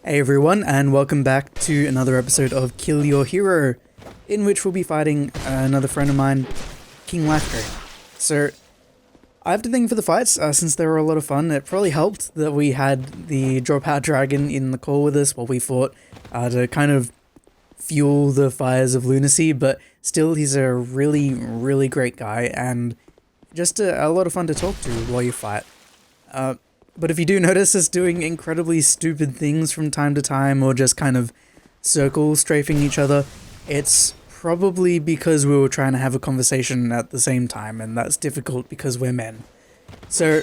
Hey everyone, and welcome back to another episode of Kill Your Hero, in which we'll be fighting another friend of mine, KingLIFEDRAIN. So, I have to thank for the fights, since they were a lot of fun. It probably helped that we had the Drop Out Dragon in the call with us while we fought, to kind of fuel the fires of lunacy, but still he's a really great guy, and just a lot of fun to talk to while you fight. But if you do notice us doing incredibly stupid things from time to time, or just kind of circle strafing each other, it's probably because we were trying to have a conversation at the same time, and that's difficult because we're men. So,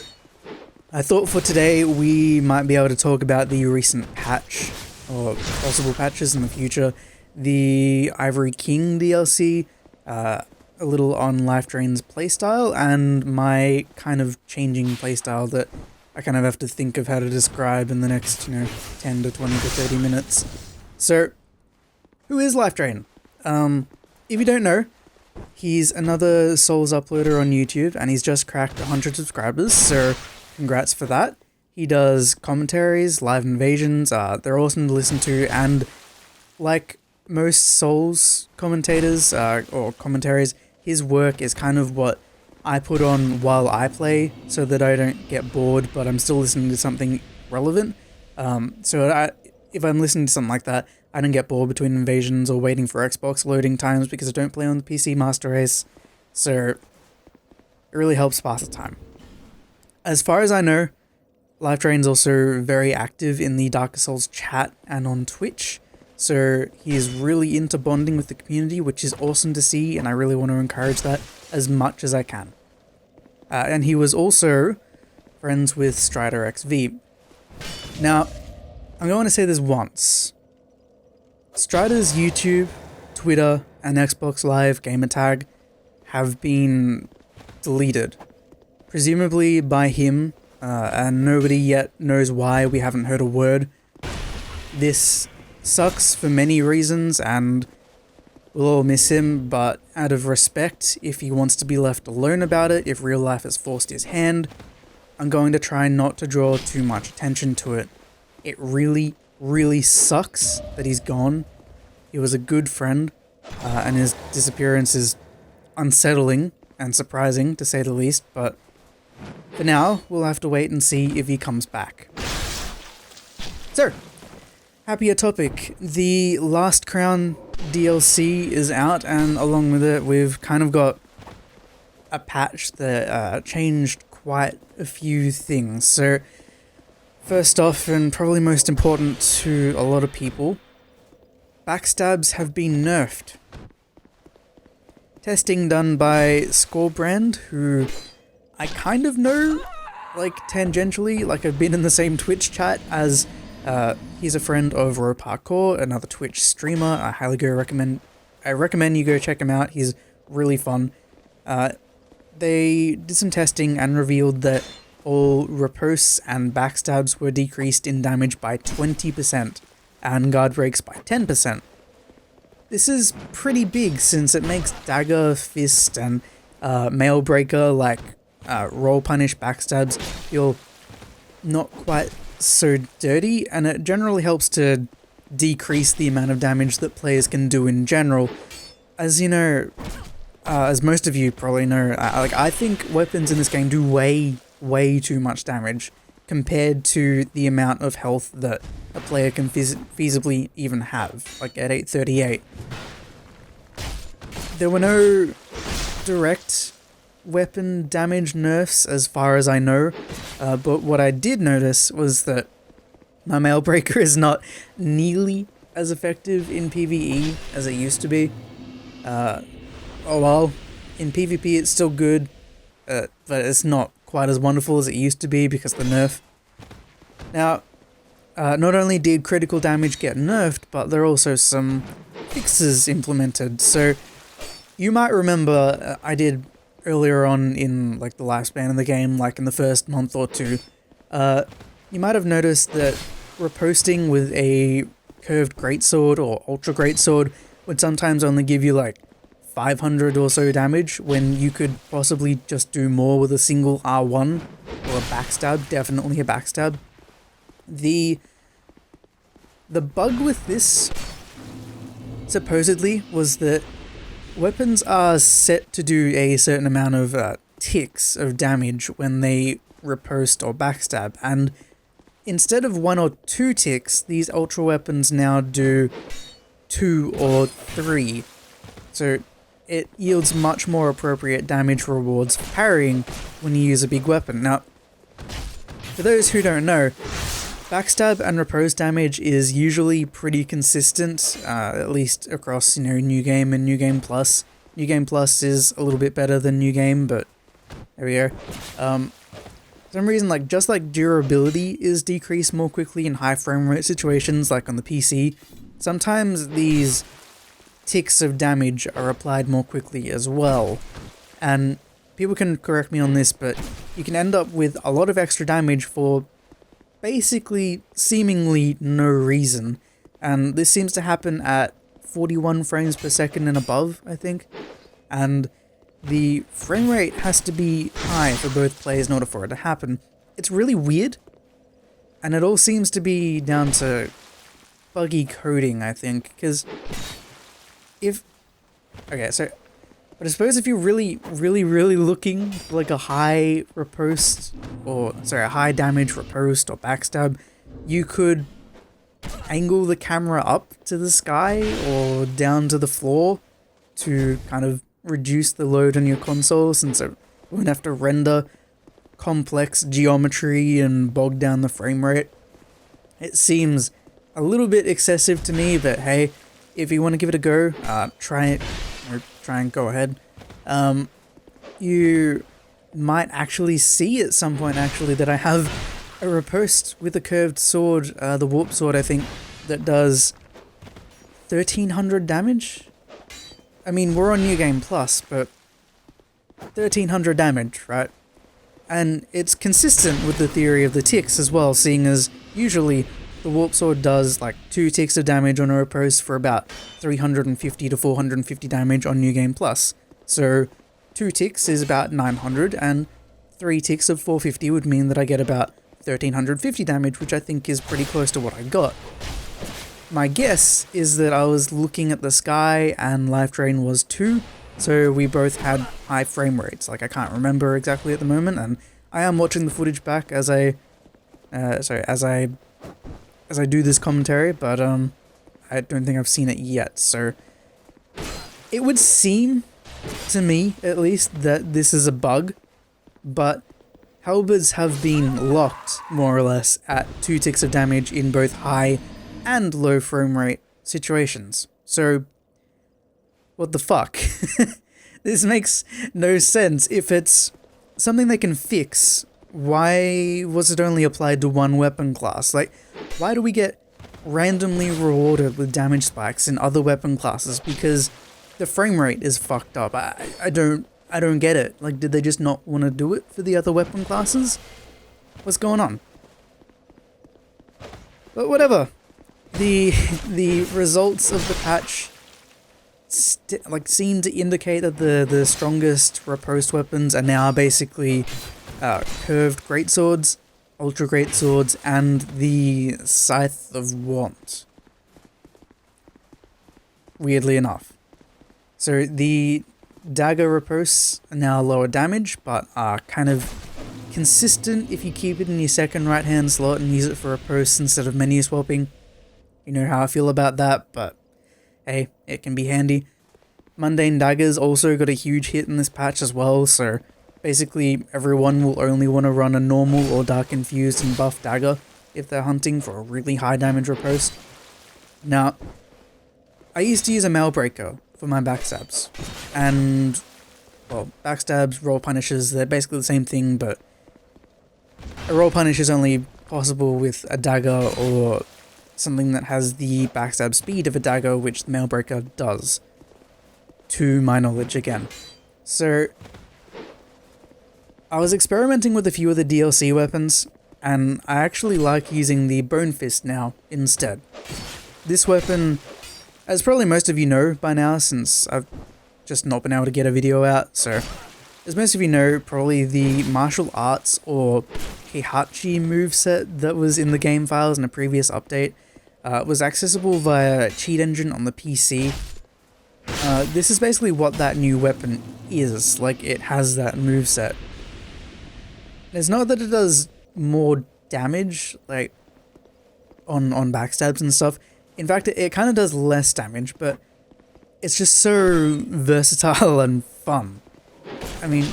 I thought for today we might be able to talk about the recent patch, or possible patches in the future, the Ivory King DLC, a little on LifeDrain's playstyle, and my kind of changing playstyle that I kind of have to think of how to describe in the next, 10 to 20 to 30 minutes. So, who is LifeDrain? If you don't know, he's another Souls uploader on YouTube, and he's just cracked 100 subscribers, so congrats for that. He does commentaries, live invasions, they're awesome to listen to, and like most Souls commentators, or commentaries, his work is kind of what I put on while I play, so that I don't get bored, but I'm still listening to something relevant. If I'm listening to something like that, I don't get bored between invasions or waiting for Xbox loading times because I don't play on the PC Master Race, so it really helps pass the time. As far as I know, LifeDrain's also very active in the Darker Souls chat and on Twitch, so he is really into bonding with the community, which is awesome to see, and I really want to encourage that as much as I can. And he was also friends with Strider XV. Now, I'm going to say this once. Strider's YouTube, Twitter, and Xbox Live gamertag have been deleted. Presumably by him, and nobody yet knows why. We haven't heard a word. This sucks for many reasons, and we'll all miss him, but out of respect, if he wants to be left alone about it, if real life has forced his hand, I'm going to try not to draw too much attention to it. It really sucks that he's gone. He was a good friend, and his disappearance is unsettling and surprising, to say the least, but for now, we'll have to wait and see if he comes back. So, happier topic. The Last Crown DLC is out, and along with it, we've kind of got a patch that changed quite a few things. So, first off, and probably most important to a lot of people, backstabs have been nerfed. Testing done by Scorebrand, who I kind of know, like, tangentially, like I've been in the same Twitch chat as. He's a friend of Raw Parkour, another Twitch streamer. I recommend you go check him out. He's really fun. They did some testing and revealed that all riposts and backstabs were decreased in damage by 20% and guard breaks by 10%. This is pretty big since it makes dagger, fist, and mail breaker, like roll punish backstabs, feel not quite so dirty, and it generally helps to decrease the amount of damage that players can do in general. As you know, as most of you probably know, I think weapons in this game do way too much damage compared to the amount of health that a player can feasibly even have, like at 838. There were no direct weapon damage nerfs as far as I know, but what I did notice was that my mail breaker is not nearly as effective in PvE as it used to be. Well, in PvP it's still good, but it's not quite as wonderful as it used to be because of the nerf. Now, not only did critical damage get nerfed, but there are also some fixes implemented. So, you might remember I did earlier on in like the lifespan of the game, like in the first month or two, you might have noticed that riposting with a curved greatsword or ultra greatsword would sometimes only give you like 500 or so damage when you could possibly just do more with a single R1 or a backstab, definitely a backstab. The The bug with this, supposedly, was that weapons are set to do a certain amount of ticks of damage when they riposte or backstab, and instead of 1 or 2 ticks, these ultra weapons now do 2 or 3. So it yields much more appropriate damage rewards for parrying when you use a big weapon. Now, for those who don't know, backstab and riposte damage is usually pretty consistent, at least across, New Game and New Game Plus. New Game Plus is a little bit better than New Game, but there we go. For some reason, just like durability is decreased more quickly in high frame rate situations, like on the PC, sometimes these ticks of damage are applied more quickly as well. And people can correct me on this, but you can end up with a lot of extra damage for basically seemingly no reason. And this seems to happen at 41 frames per second and above, I think. And the frame rate has to be high for both players in order for it to happen. It's really weird, and it all seems to be down to buggy coding, I think, because but I suppose if you're really looking for like a high riposte, a high damage riposte or backstab, you could angle the camera up to the sky or down to the floor to kind of reduce the load on your console, since it wouldn't have to render complex geometry and bog down the frame rate. It seems a little bit excessive to me, but hey, if you want to give it a go, try it, or try and go ahead. You might actually see at some point that I have a riposte with a curved sword, the warp sword, I think, that does 1300 damage. I mean, we're on New Game Plus, but 1300 damage, right? And it's consistent with the theory of the ticks as well, seeing as usually the warp sword does like 2 ticks of damage on a riposte for about 350 to 450 damage on New Game Plus. So 2 ticks is about 900, and 3 ticks of 450 would mean that I get about 1350 damage, which I think is pretty close to what I got. My guess is that I was looking at the sky and LifeDrain was 2, so we both had high frame rates. I can't remember exactly at the moment, and I am watching the footage back as I do this commentary, but I don't think I've seen it yet. So it would seem to me, at least, that this is a bug, but halberds have been locked more or less at 2 ticks of damage in both high and low frame rate situations. So what the fuck? This makes no sense. If it's something they can fix, why was it only applied to one weapon class? Why do we get randomly rewarded with damage spikes in other weapon classes? Because the frame rate is fucked up. I don't get it. Did they just not want to do it for the other weapon classes? What's going on? But whatever. The results of the patch seem to indicate that the strongest riposte weapons are now basically curved greatswords, ultra greatswords, and the Scythe of Want. Weirdly enough. So the dagger ripostes are now lower damage, but are kind of consistent if you keep it in your second right hand slot and use it for riposte instead of menu swapping. You know how I feel about that, but hey, it can be handy. Mundane daggers also got a huge hit in this patch as well, so basically everyone will only want to run a normal or dark infused and buff dagger if they're hunting for a really high damage riposte. Now, I used to use a Mailbreaker for my backstabs, and well, backstabs, roll punishes, they're basically the same thing, but a roll punish is only possible with a dagger or something that has the backstab speed of a dagger, which the Mailbreaker does, to my knowledge again. So I was experimenting with a few of the DLC weapons, and I actually like using the Bone Fist now instead. This weapon, as probably most of you know by now, since I've just not been able to get a video out, so as most of you know, probably the martial arts or Heihachi moveset that was in the game files in a previous update, was accessible via cheat engine on the PC. This is basically what that new weapon is. Like, it has that moveset. It's not that it does more damage, like, on backstabs and stuff. In fact, it kind of does less damage, but it's just so versatile and fun. I mean,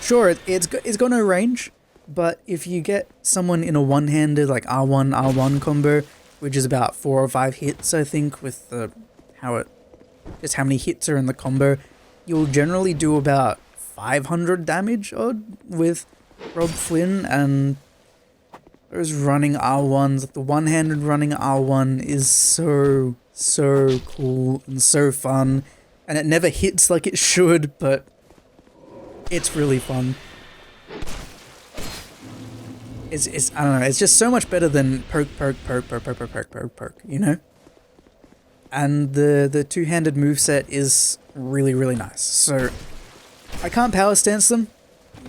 sure, it's got no range, but if you get someone in a one-handed, like, R1 combo, which is about 4 or 5 hits, I think, with how many hits are in the combo, you'll generally do about 500 damage odd with Rob Flynn, and those running R1s, the one-handed running R1 is so cool and so fun, and it never hits like it should, but it's really fun. It's I don't know, it's just so much better than poke, you know? And the two-handed moveset is really nice. So I can't power stance them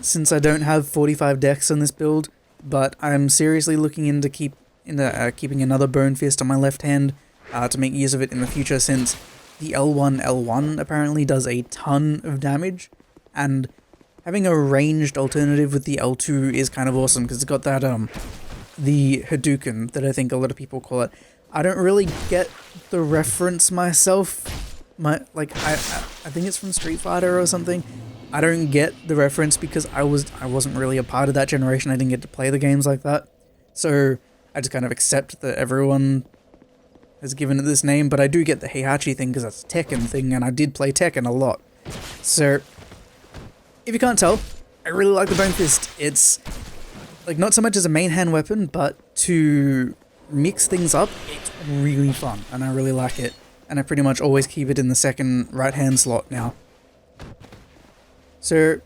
since I don't have 45 dex on this build, but I'm seriously looking into keeping another Bone Fist on my left hand to make use of it in the future, since the L1 apparently does a ton of damage, and having a ranged alternative with the L2 is kind of awesome because it's got that the Hadouken that I think a lot of people call it. I don't really get the reference myself. I think it's from Street Fighter or something. I don't get the reference because I wasn't really a part of that generation. I didn't get to play the games like that. So I just kind of accept that everyone has given it this name, but I do get the Heihachi thing because that's a Tekken thing, and I did play Tekken a lot. So if you can't tell, I really like the Bone Fist. It's like not so much as a main hand weapon, but to mix things up, it's really fun, and I really like it. And I pretty much always keep it in the second right hand slot now. So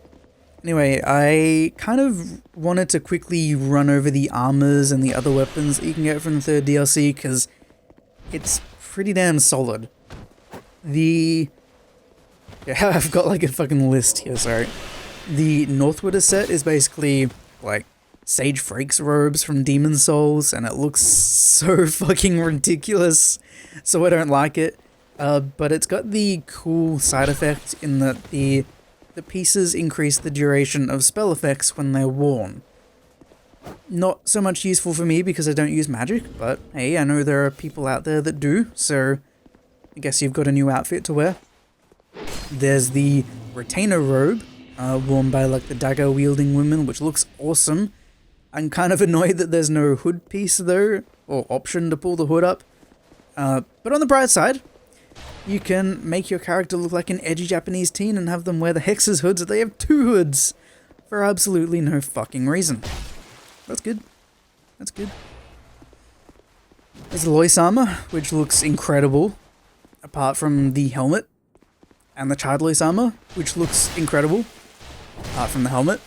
anyway, I kind of wanted to quickly run over the armors and the other weapons that you can get from the third DLC, because it's pretty damn solid. Yeah, I've got like a fucking list here, sorry. The Northwooder set is basically like Sage Freak's robes from Demon Souls, and it looks so fucking ridiculous, so I don't like it. But it's got the cool side effect in that the pieces increase the duration of spell effects when they're worn. Not so much useful for me because I don't use magic, but hey, I know there are people out there that do, so I guess you've got a new outfit to wear. There's the Retainer robe, worn by like the dagger wielding women, which looks awesome. I'm kind of annoyed that there's no hood piece though, or option to pull the hood up. But on the bright side, you can make your character look like an edgy Japanese teen and have them wear the Hex's hood so they have 2 hoods for absolutely no fucking reason. That's good. That's good. There's the Lois armor, which looks incredible, apart from the helmet. And the Child Lois armor, which looks incredible, apart from the helmet.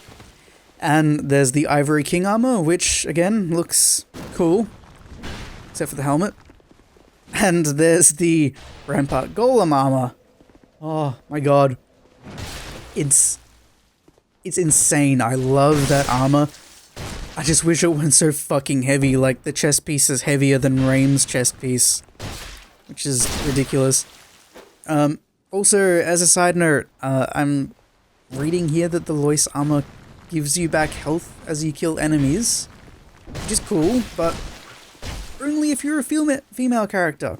And there's the Ivory King armor, which, again, looks cool, except for the helmet. And there's the Rampart Golem armor. Oh my god. It's insane. I love that armor. I just wish it wasn't so fucking heavy, like the chest piece is heavier than Raim's chest piece, which is ridiculous. Also, as a side note, I'm reading here that the Lois armor gives you back health as you kill enemies, which is cool, but only if you're a female character.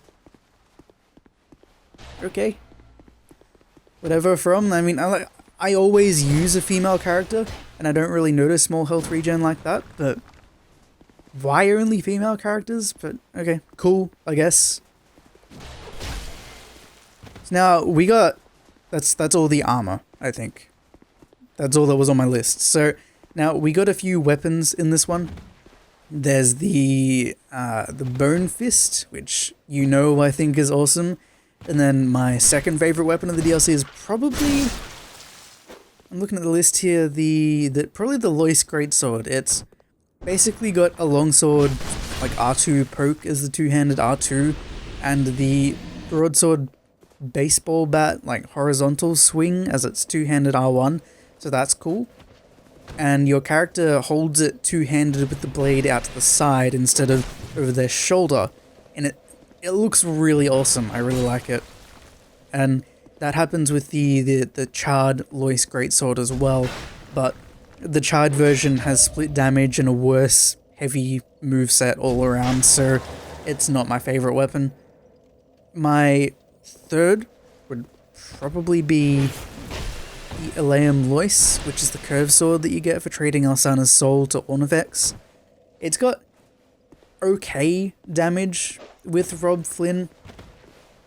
Okay. Whatever from, I mean, I always use a female character, and I don't really notice small health regen like that, but why only female characters? But okay, cool, I guess. So now we got, that's all the armor, I think. That's all that was on my list. So now we got a few weapons in this one. There's the Bone Fist, which you know I think is awesome. And then my second favorite weapon of the DLC is probably, I'm looking at the list here, probably the Lois Greatsword. It's basically got a longsword, like R2 poke as the two-handed R2, and the broadsword baseball bat, like horizontal swing as its two-handed R1. So that's cool. And your character holds it two-handed with the blade out to the side instead of over their shoulder. And it looks really awesome. I really like it. And that happens with the charred Lois Greatsword as well, but the charred version has split damage and a worse heavy moveset all around, so it's not my favorite weapon. My third would probably be the Elaeum Lois, which is the curved sword that you get for trading Alsana's soul to Ornifex. It's got okay damage with Rob Flynn,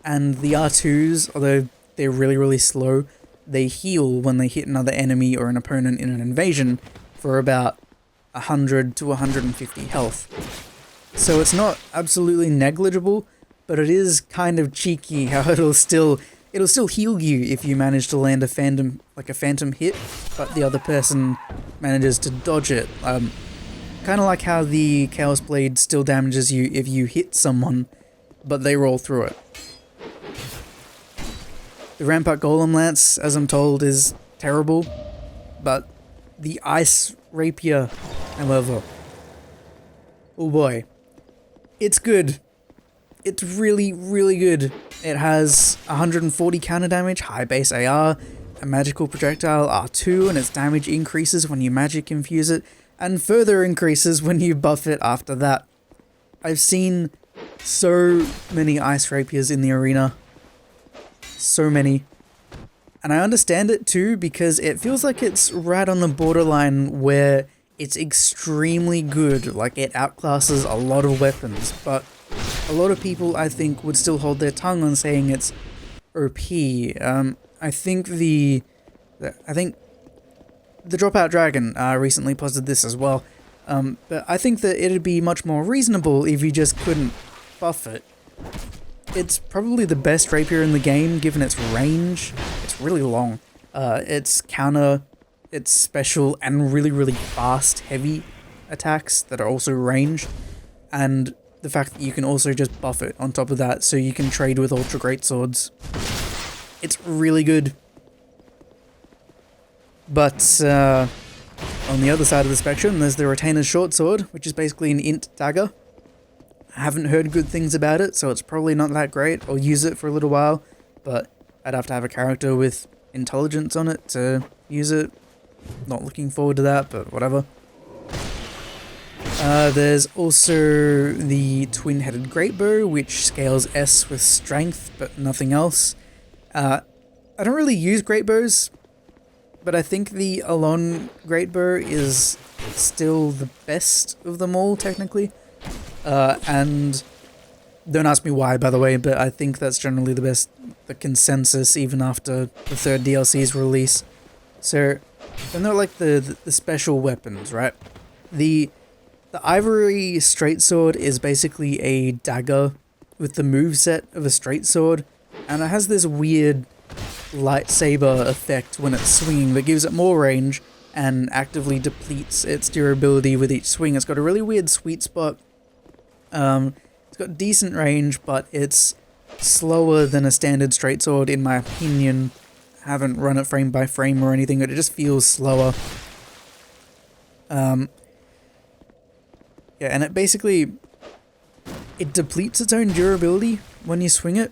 and the R2s, although they're really slow, they heal when they hit another enemy or an opponent in an invasion for about 100 to 150 health. So it's not absolutely negligible, but it is kind of cheeky how it'll still heal you if you manage to land a phantom hit, but the other person manages to dodge it. Kind of like how the Chaos Blade still damages you if you hit someone, but they roll through it. The Rampart Golem Lance, as I'm told, is terrible, but the Ice Rapier, however, oh boy, it's good. It's really good. It has 140 counter damage, high base AR, a magical projectile R2, and its damage increases when you magic infuse it, and further increases when you buff it after that. I've seen so many Ice Rapiers in the arena. So many. And I understand it too, because it feels like it's right on the borderline where it's extremely good, like it outclasses a lot of weapons, but a lot of people, I think, would still hold their tongue on saying it's OP. I think the Dropout Dragon recently posted this as well, but I think that it'd be much more reasonable if you just couldn't buff it. It's probably the best rapier in the game, given its range. It's really long. Its counter, its special, and really fast, heavy attacks that are also ranged, and the fact that you can also just buff it on top of that, so you can trade with Ultra Greatswords. It's really good. But on the other side of the spectrum, there's the Retainer's Short Sword, which is basically an int dagger. I haven't heard good things about it, so it's probably not that great. I'll use it for a little while, but I'd have to have a character with intelligence on it to use it. Not looking forward to that, but whatever. There's also the Twin-Headed Greatbow, which scales S with strength, but nothing else. I don't really use greatbows, but I think the Alon Greatbow is still the best of them all, technically. And don't ask me why, by the way, but I think that's generally the consensus, even after the third DLC's release. So, and they're like the special weapons, right? The Ivory Straight Sword is basically a dagger with the moveset of a straight sword, and it has this weird lightsaber effect when it's swinging that gives it more range and actively depletes its durability with each swing. It's got a really weird sweet spot. It's got decent range, but it's slower than a standard straight sword, in my opinion. I haven't run it frame by frame or anything, but it just feels slower. Yeah, and it basically, it depletes its own durability when you swing it,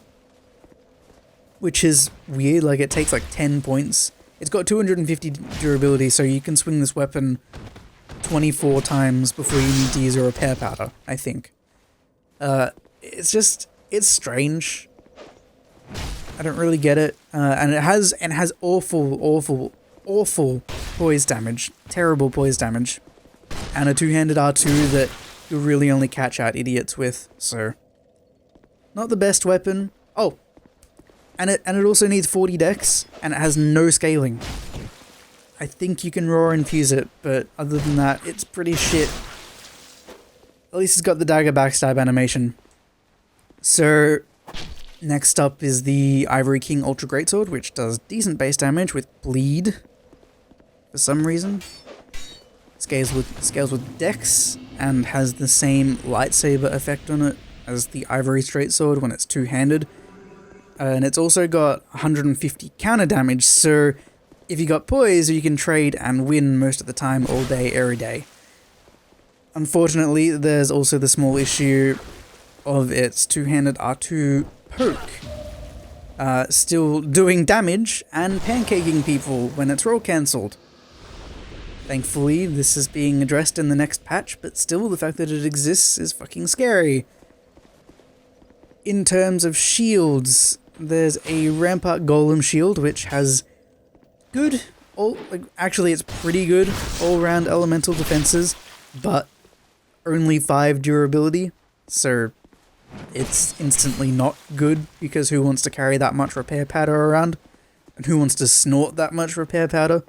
which is weird. Like, it takes like 10 points. It's got 250 durability, so you can swing this weapon 24 times before you need to use a repair powder, I think. It's strange. I don't really get it. And it has awful poise damage. Terrible poise damage. And a two-handed R2 that you really only catch out idiots with, so not the best weapon. Oh, and it also needs 40 dex, and it has no scaling. I think you can raw infuse it, but other than that, it's pretty shit. At least it's got the dagger backstab animation. So, next up is the Ivory King Ultra Greatsword, which does decent base damage with bleed, for some reason. Scales with dex, and has the same lightsaber effect on it as the Ivory Straight Sword when it's two-handed. And it's also got 150 counter damage, so if you got poise, you can trade and win most of the time, all day, every day. Unfortunately, there's also the small issue of its two-handed R2 poke, still doing damage and pancaking people when it's roll cancelled. Thankfully, this is being addressed in the next patch, but still, the fact that it exists is fucking scary. In terms of shields, there's a Rampart Golem shield, which has good, actually it's pretty good all-round elemental defenses, but only 5 durability, so it's instantly not good, because who wants to carry that much repair powder around? And who wants to snort that much repair powder?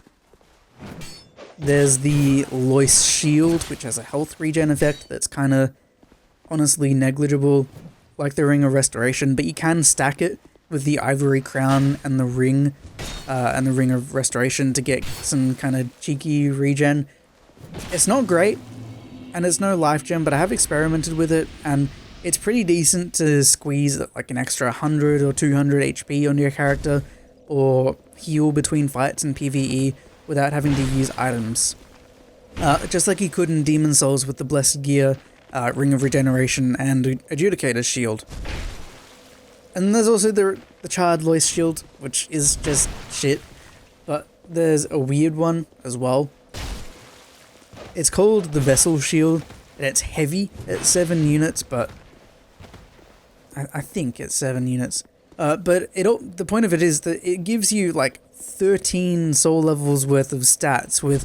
There's the Lois shield, which has a health regen effect that's kind of honestly negligible, like the Ring of Restoration, but you can stack it with the Ivory Crown and the Ring of Restoration to get some kind of cheeky regen. It's not great, and it's no life gem, but I have experimented with it, and it's pretty decent to squeeze like an extra 100 or 200 HP on your character, or heal between fights and PvE without having to use items. Just like you could in Demon Souls with the Blessed Gear, Ring of Regeneration, and Adjudicator's Shield. And there's also the Charred Lois shield, which is just shit, but there's a weird one as well. It's called the Vessel Shield, and it's heavy at 7 units, but I think it's 7 units. But the point of it is that it gives you like 13 soul levels worth of stats, with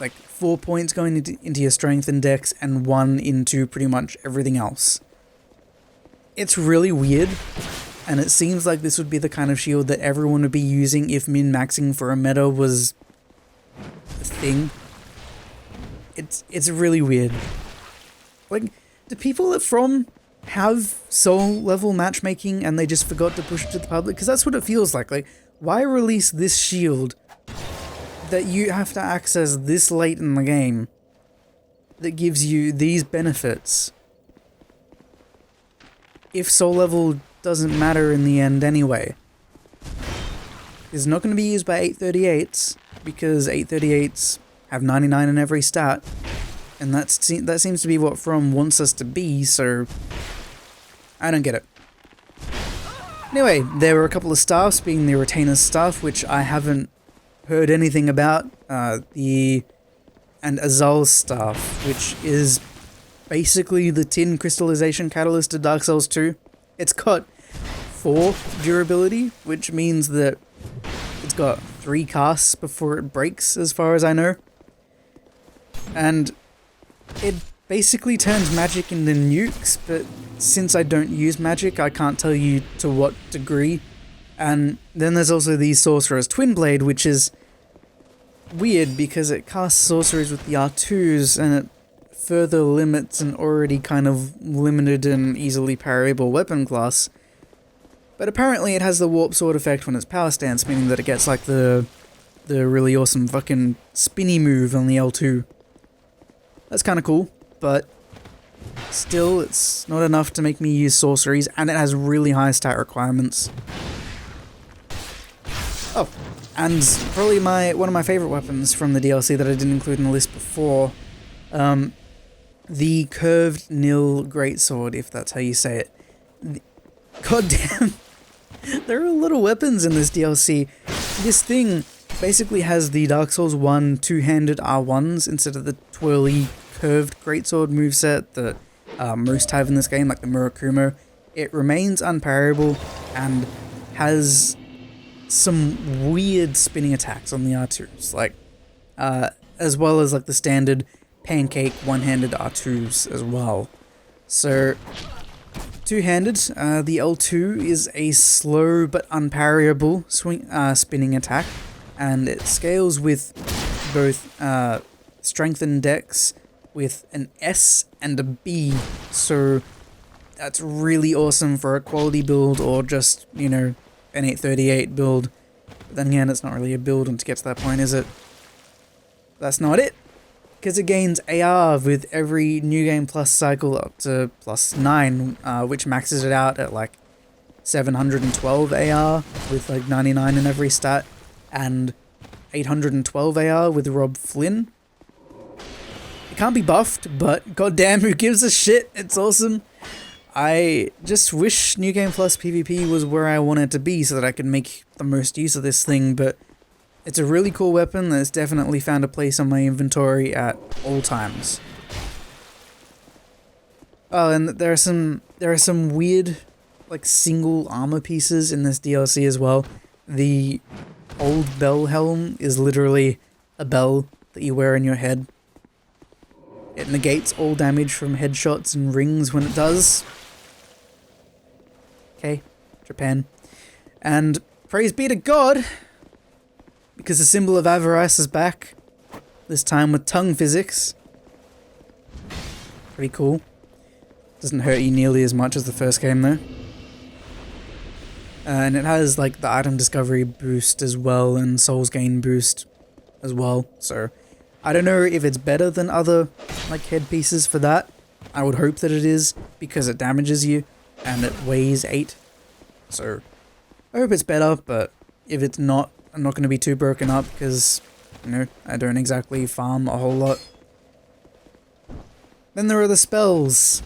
like 4 points going into your strength and dex and 1 into pretty much everything else. It's really weird, and it seems like this would be the kind of shield that everyone would be using if min-maxing for a meta was a thing. It's really weird. Like, do people at From have soul level matchmaking and they just forgot to push it to the public? Because that's what it feels like. Like, why release this shield that you have to access this late in the game that gives you these benefits if soul level doesn't matter in the end anyway? It's not going to be used by 838s, because 838s have 99 in every stat, and that seems to be what From wants us to be, so I don't get it. Anyway, there were a couple of staffs, being the Retainer's staff, which I haven't heard anything about, and Azal's staff, which is basically the tin crystallization catalyst to Dark Souls 2. It's got 4 durability, which means that it's got 3 casts before it breaks, as far as I know. And it basically turns magic into nukes, but since I don't use magic, I can't tell you to what degree. And then there's also the Sorcerer's Twin Blade, which is weird because it casts sorceries with the R2s, and it further limits an already kind of limited and easily parryable weapon class. But apparently it has the Warp Sword effect when it's power stance, meaning that it gets like the really awesome fucking spinny move on the L2. That's kind of cool, but still, it's not enough to make me use sorceries, and it has really high stat requirements. Oh, and probably one of my favorite weapons from the DLC that I didn't include in the list before, the Curved Nil Greatsword, if that's how you say it. God damn, there are a lot of weapons in this DLC. This thing basically has the Dark Souls 1 two-handed R1s instead of the twirly curved greatsword moveset that most have in this game, like the Murakumo. It remains unparryable and has some weird spinning attacks on the R2s, like as well as like the standard pancake one-handed R2s as well. So two-handed, the L2 is a slow but unparryable spinning attack, and it scales with both strength and dex with an S and a B, so that's really awesome for a quality build or just, you know, an 838 build. But then again, it's not really a build to get to that point, is it? That's not it, because it gains AR with every New Game Plus cycle up to +9, which maxes it out at like 712 AR with like 99 in every stat, and 812 AR with Rob Flynn. It can't be buffed, but goddamn, who gives a shit? It's awesome. I just wish New Game Plus PvP was where I want it to be so that I could make the most use of this thing, but it's a really cool weapon that's definitely found a place on my inventory at all times. Oh, and there are some weird, like, single armor pieces in this DLC as well. The old bell helm is literally a bell that you wear in your head. It negates all damage from headshots and rings when it does. Okay, Japan. And praise be to God, because the symbol of avarice is back. This time with tongue physics. Pretty cool. Doesn't hurt you nearly as much as the first game though. And it has like the item discovery boost as well and souls gain boost as well. So I don't know if it's better than other like headpieces for that. I would hope that it is because it damages you and it weighs 8. So I hope it's better, but if it's not, I'm not going to be too broken up because, you know, I don't exactly farm a whole lot. Then there are the spells.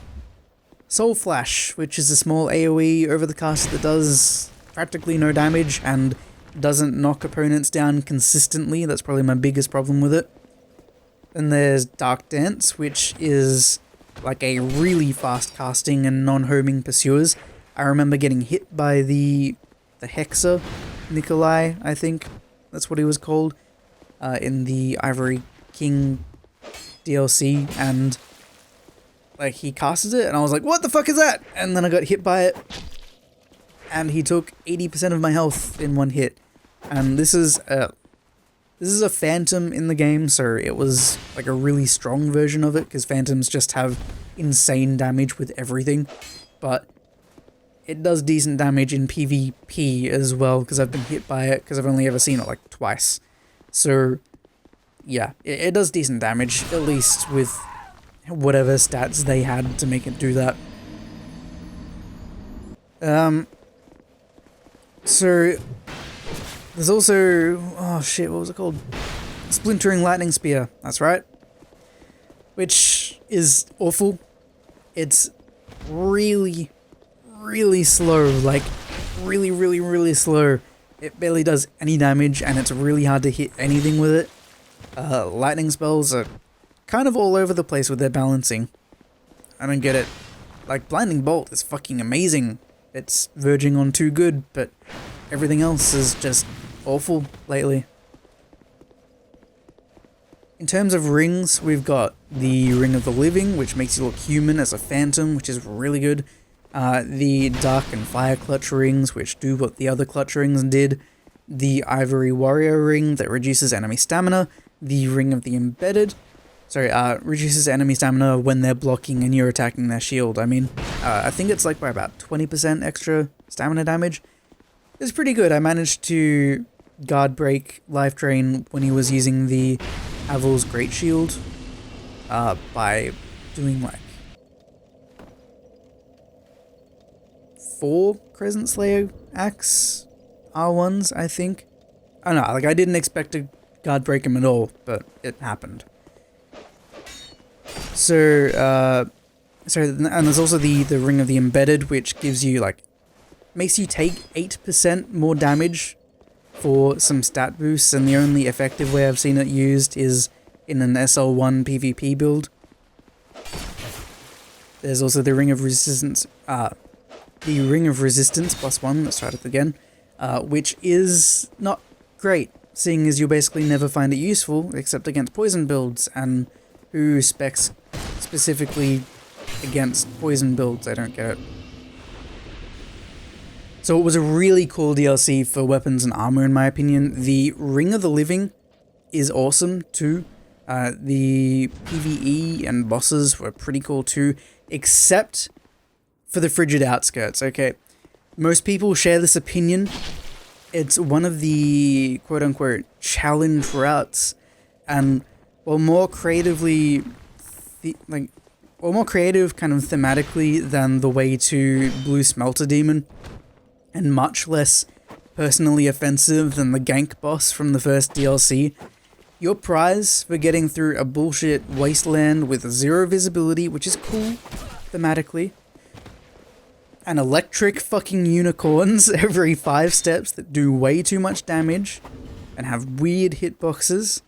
Soul Flash, which is a small AoE over the cast that does practically no damage and doesn't knock opponents down consistently. That's probably my biggest problem with it. Then there's Dark Dance, which is like a really fast casting and non-homing pursuers. I remember getting hit by the Hexer, Nikolai, I think that's what he was called, in the Ivory King DLC, and like he casted it and I was like, what the fuck is that? And then I got hit by it and he took 80% of my health in one hit. And this is a phantom in the game, so it was like a really strong version of it because phantoms just have insane damage with everything, but it does decent damage in PvP as well because I've been hit by it because I've only ever seen it like twice. So yeah, it does decent damage, at least with whatever stats they had to make it do that. So there's also, oh shit, what was it called? Splintering Lightning Spear, that's right. Which is awful. It's really slow, like really slow. It barely does any damage and it's really hard to hit anything with it. Lightning spells are kind of all over the place with their balancing. I don't get it. Like, Blinding Bolt is fucking amazing. It's verging on too good, but everything else is just awful lately. In terms of rings, we've got the Ring of the Living, which makes you look human as a phantom, which is really good. The Dark and Fire Clutch rings, which do what the other Clutch rings did. The Ivory Warrior ring that reduces enemy stamina. The Ring of the Embedded. Reduces enemy stamina when they're blocking and you're attacking their shield. I mean, I think it's like by about 20% extra stamina damage. It's pretty good. I managed to guard break KingLIFEDRAIN when he was using the Avil's Great Shield by doing like 4 Crescent Slayer axe R1s, I think. I don't know, like I didn't expect to guard break him at all, but it happened. So, and there's also the Ring of the Embedded, which gives you, like, makes you take 8% more damage for some stat boosts, and the only effective way I've seen it used is in an SL1 PvP build. There's also the Ring of Resistance, +1, let's try it again, which is not great, seeing as you'll basically never find it useful, except against poison builds, and who specs specifically against poison builds? I don't get it. So it was a really cool DLC for weapons and armor in my opinion. The Ring of the Living is awesome too. The PvE and bosses were pretty cool too, except for the Frigid Outskirts, okay? Most people share this opinion. It's one of the quote-unquote challenge routes, and while more creative kind of thematically than the way to Blue Smelter Demon, and much less personally offensive than the gank boss from the first DLC, your prize for getting through a bullshit wasteland with 0 visibility, which is cool thematically, and electric fucking unicorns every 5 steps that do way too much damage and have weird hitboxes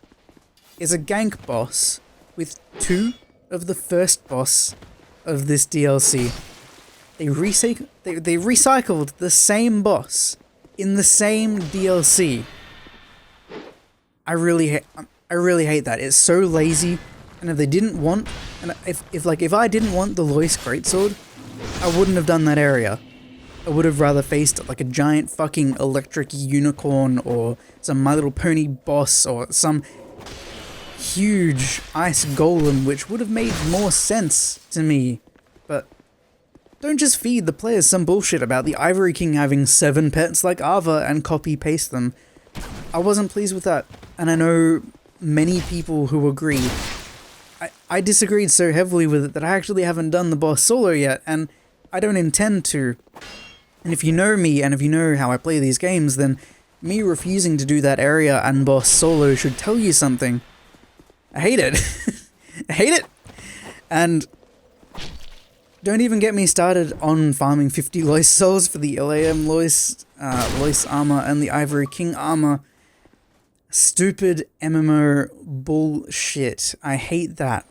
is a gank boss with 2 of the first boss of this DLC. They recycled the same boss in the same DLC. I really hate that. It's so lazy. And if they didn't want, and if I didn't want the Lois Greatsword, I wouldn't have done that area. I would have rather faced like a giant fucking electric unicorn or some My Little Pony boss or some huge ice golem, which would have made more sense to me. But don't just feed the players some bullshit about the Ivory King having 7 pets like Ava and copy paste them. I wasn't pleased with that, and I know many people who agree. I disagreed so heavily with it that I actually haven't done the boss solo yet, and I don't intend to. And if you know me, and if you know how I play these games, then me refusing to do that area and boss solo should tell you something. I hate it. I hate it! And don't even get me started on farming 50 Lois souls for the LAM Lois armor and the Ivory King armor. Stupid MMO bullshit. I hate that.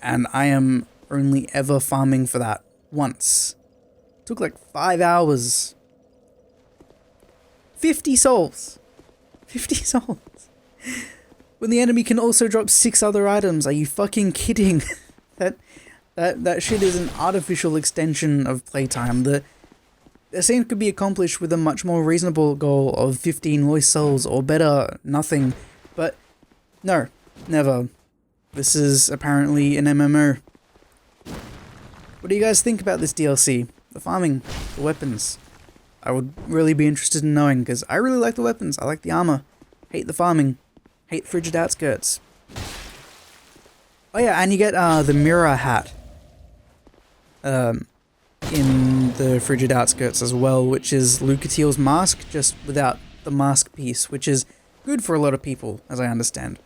And I am only ever farming for that once. It took like 5 hours. 50 souls. 50 souls. When the enemy can also drop 6 other items. Are you fucking kidding? That shit is an artificial extension of playtime. The same could be accomplished with a much more reasonable goal of 15 Lois souls, or better, nothing. But no, never. This is apparently an MMO. What do you guys think about this DLC? The farming, the weapons. I would really be interested in knowing, because I really like the weapons, I like the armor. Hate the farming. Hate frigid outskirts. Oh yeah, and you get the mirror hat. In the frigid outskirts as well, which is Lucatiel's mask, just without the mask piece, which is good for a lot of people, as I understand.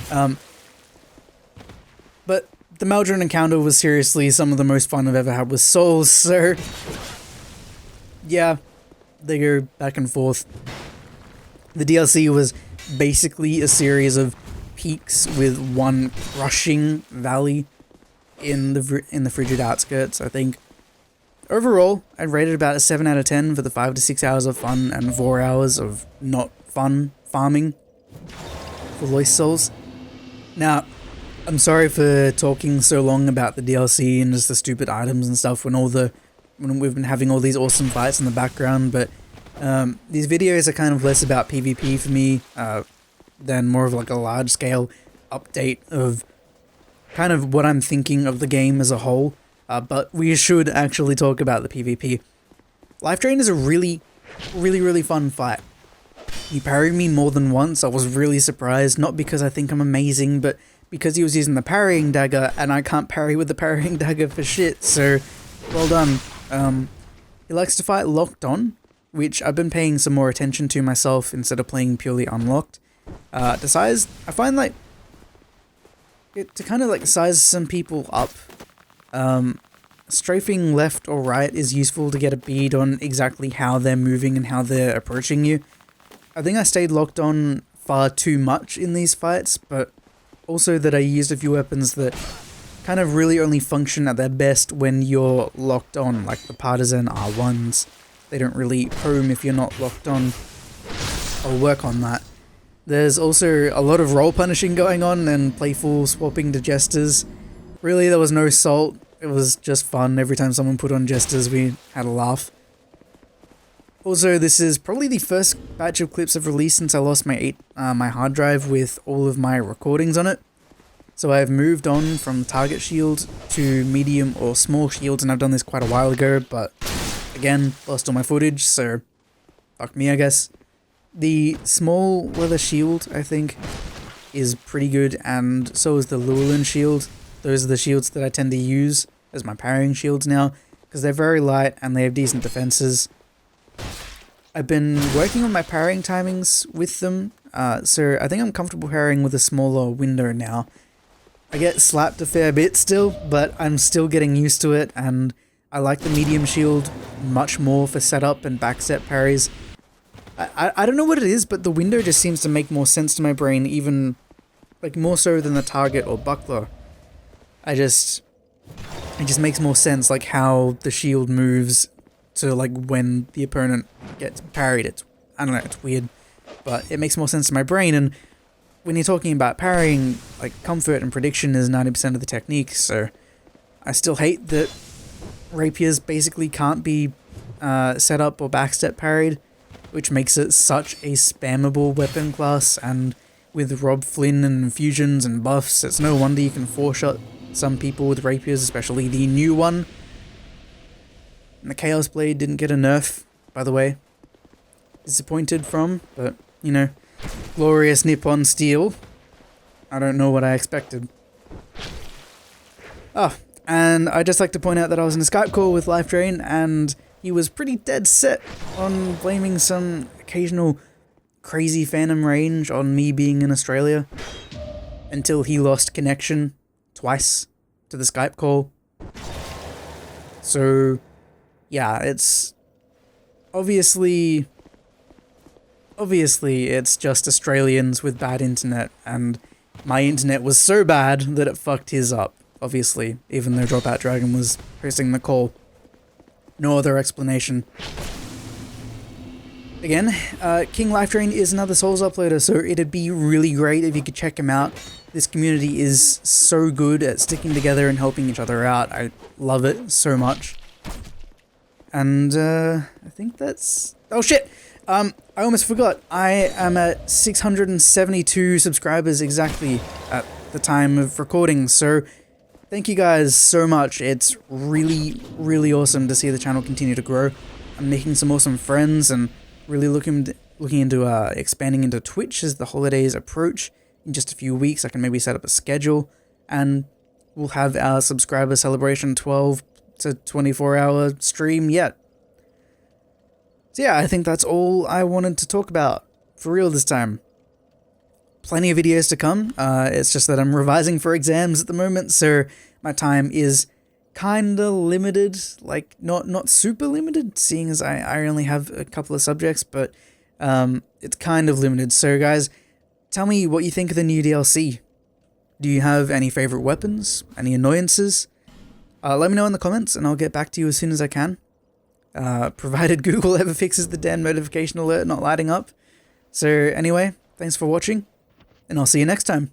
But the Meldron encounter was seriously some of the most fun I've ever had with souls, so yeah, they go back and forth. The DLC was basically a series of peaks with one crushing valley in the frigid outskirts, I think. Overall, I'd rate it about a 7 out of 10 for the 5 to 6 hours of fun and 4 hours of not fun farming for Lois souls. Now, I'm sorry for talking so long about the DLC and just the stupid items and stuff when we've been having all these awesome fights in the background, but these videos are kind of less about PvP for me than more of like a large scale update of kind of what I'm thinking of the game as a whole. But we should actually talk about the PvP. LifeDrain is a really fun fight. He parried me more than once. I was really surprised, not because I think I'm amazing, but because he was using the parrying dagger, and I can't parry with the parrying dagger for shit, so well done. He likes to fight locked on, which I've been paying some more attention to myself instead of playing purely unlocked. To size, I find like, to kind of like size some people up, strafing left or right is useful to get a bead on exactly how they're moving and how they're approaching you. I think I stayed locked on far too much in these fights, but also that I used a few weapons that kind of really only function at their best when you're locked on, like the Partisan R1s. They don't really home if you're not locked on. I'll work on that. There's also a lot of role punishing going on and playful swapping to jesters. Really, there was no salt. It was just fun. Every time someone put on jesters, we had a laugh. Also, this is probably the first batch of clips I've released since I lost my hard drive with all of my recordings on it. So I've moved on from target shield to medium or small shields, and I've done this quite a while ago, but again, lost all my footage, so fuck me, I guess. The small leather shield, I think, is pretty good, and so is the Llewellyn shield. Those are the shields that I tend to use as my parrying shields now, because they're very light and they have decent defenses. I've been working on my parrying timings with them, so I think I'm comfortable parrying with a smaller window now. I get slapped a fair bit still, but I'm still getting used to it, and I like the medium shield much more for setup and backstep parries. I don't know what it is, but the window just seems to make more sense to my brain, even like more so than the target or buckler. It just makes more sense, like how the shield moves to like when the opponent gets parried. I don't know, it's weird, but it makes more sense to my brain. And when you're talking about parrying, like comfort and prediction is 90% of the technique, so I still hate that rapiers basically can't be set up or backstep parried, which makes it such a spammable weapon class. And with Rob Flynn and infusions and buffs, it's no wonder you can 4-shot some people with rapiers, especially the new one. And the Chaos Blade didn't get a nerf, by the way. Disappointed from, but, you know, glorious Nippon steel. I don't know what I expected. Oh, and I'd just like to point out that I was in a Skype call with LifeDrain, and he was pretty dead set on blaming some occasional crazy phantom range on me being in Australia, until he lost connection twice to the Skype call. So, yeah, it's obviously it's just Australians with bad internet, and my internet was so bad that it fucked his up, obviously, even though Dropout Dragon was hosting the call. No other explanation. Again, KingLIFEDRAIN is another Souls uploader, so it'd be really great if you could check him out. This community is so good at sticking together and helping each other out. I love it so much. And, I think that's... Oh shit! I almost forgot. I am at 672 subscribers exactly at the time of recording, so thank you guys so much. It's really, really awesome to see the channel continue to grow. I'm making some awesome friends and really looking into expanding into Twitch as the holidays approach. In just a few weeks, I can maybe set up a schedule, and we'll have our subscriber celebration 12 to 24-hour stream yet. So yeah, I think that's all I wanted to talk about for real this time. Plenty of videos to come. It's just that I'm revising for exams at the moment, so my time is kinda limited, like not super limited, seeing as I only have a couple of subjects, but it's kind of limited. So guys, tell me what you think of the new DLC. Do you have any favorite weapons? Any annoyances? Let me know in the comments and I'll get back to you as soon as I can. Provided Google ever fixes the damn notification alert not lighting up. So anyway, thanks for watching, and I'll see you next time.